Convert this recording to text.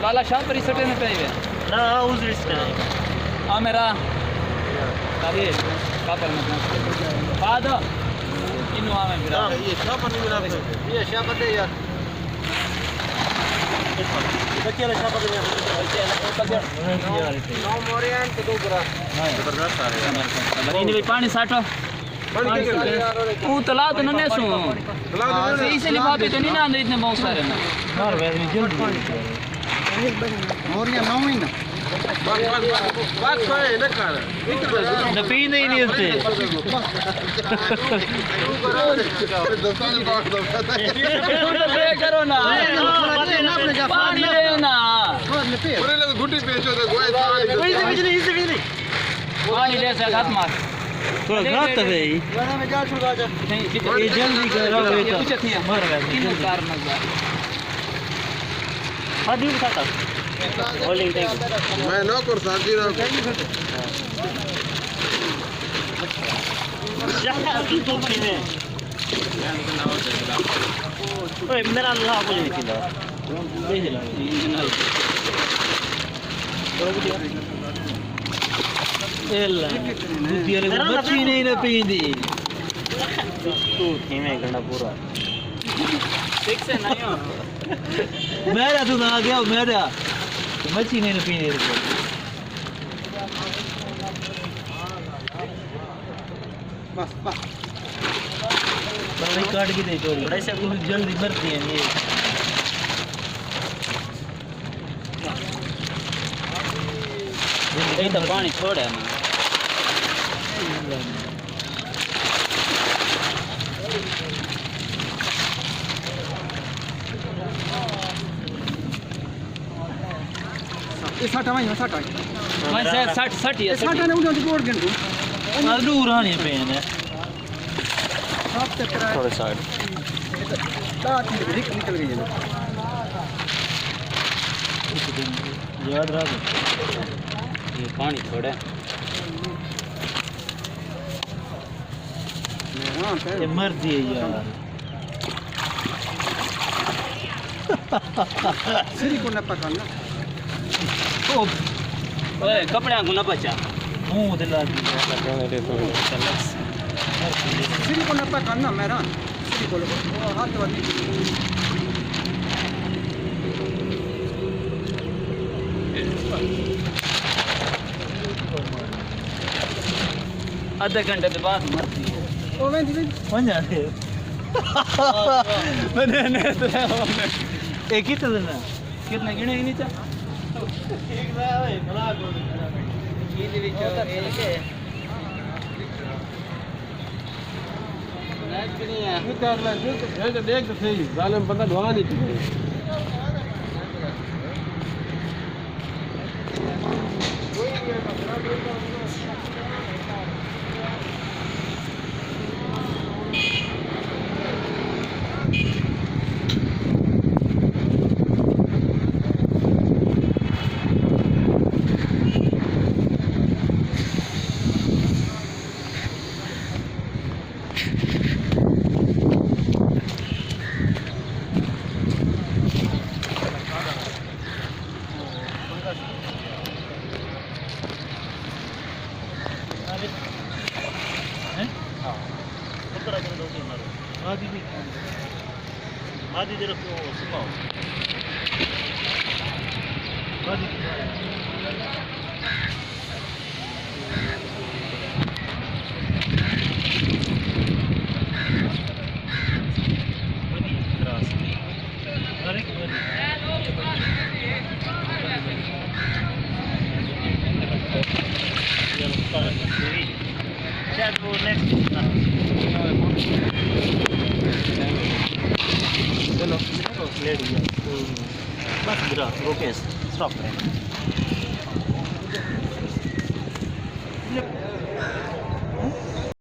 लाला शाह पर इसटे ने पे ना उस रिस्क है आ मेरा अरे कापर में बाद इन आ में मेरा ये शाह पर मेरा ये शाह पर दे यार बच्चे ले शाह पर दे बच्चे नो मोरियन तो दो बरा जबरदस्त आ रहे हैं इन में पानी साटो वो तलाव तो नहीं सो इसलिए भाभी तो नहीं ना अंदर इतने बहुत सारे ना यार वैसे जल्दी मोरिया नौ महीना बात कोई ना कर न पीने ही नहीं होते करो ना पानी ले ना पूरे लोग घुटी बेचो तो बिजली पानी ले से हाथ मार थोड़ा घात है गाना में जा छुड़ा जा ये जल्दी करो ये तो कुछ नहीं मर गया तीन कार न जा हादी उठाता होलिंग टैंक मैं नो कर साथी रो ओए मेरा अल्लाह बोले किला देख लो एला दुतियारे बच्ची नहीं ना पींदी तू धीमे करना पूरा ठीक से नहीं हो मेरा तू ना गया मेरा मच्छी नहीं ना पीने बस बस नहीं काट के दे चोरी ऐसे जल्दी मरती है ये तो पानी छोड़ा ना ये 60 में 60 मैं 60 60 है 60 ने उधर जोड़ गन तू दूर आने पे है सब चक्कर थोड़ा साइड दांत निकल गई है याद रख ये पानी छोड़ा ये मर दिए यार सिरी को न पकड़ना ओए कपड़े को न बचा मुंह दिला दिया सिरी को न पकड़ना मेरा सिरी को हाथ वाली आधे घंटे के बाद मरती है ओ मैं बन जाते मैंने एक ही तो देना कितना गिने ही नहीं था एक ना है भला को ये भी चोर एक है मैच भी नहीं है उतार ला जो देख तो सही जाले में बंदा ढोआ नहीं थी आदि जरा को सुनाओ आदि अरे तो नेक्स्ट चलो लेट गया बस गिरा रोके स्टॉप करें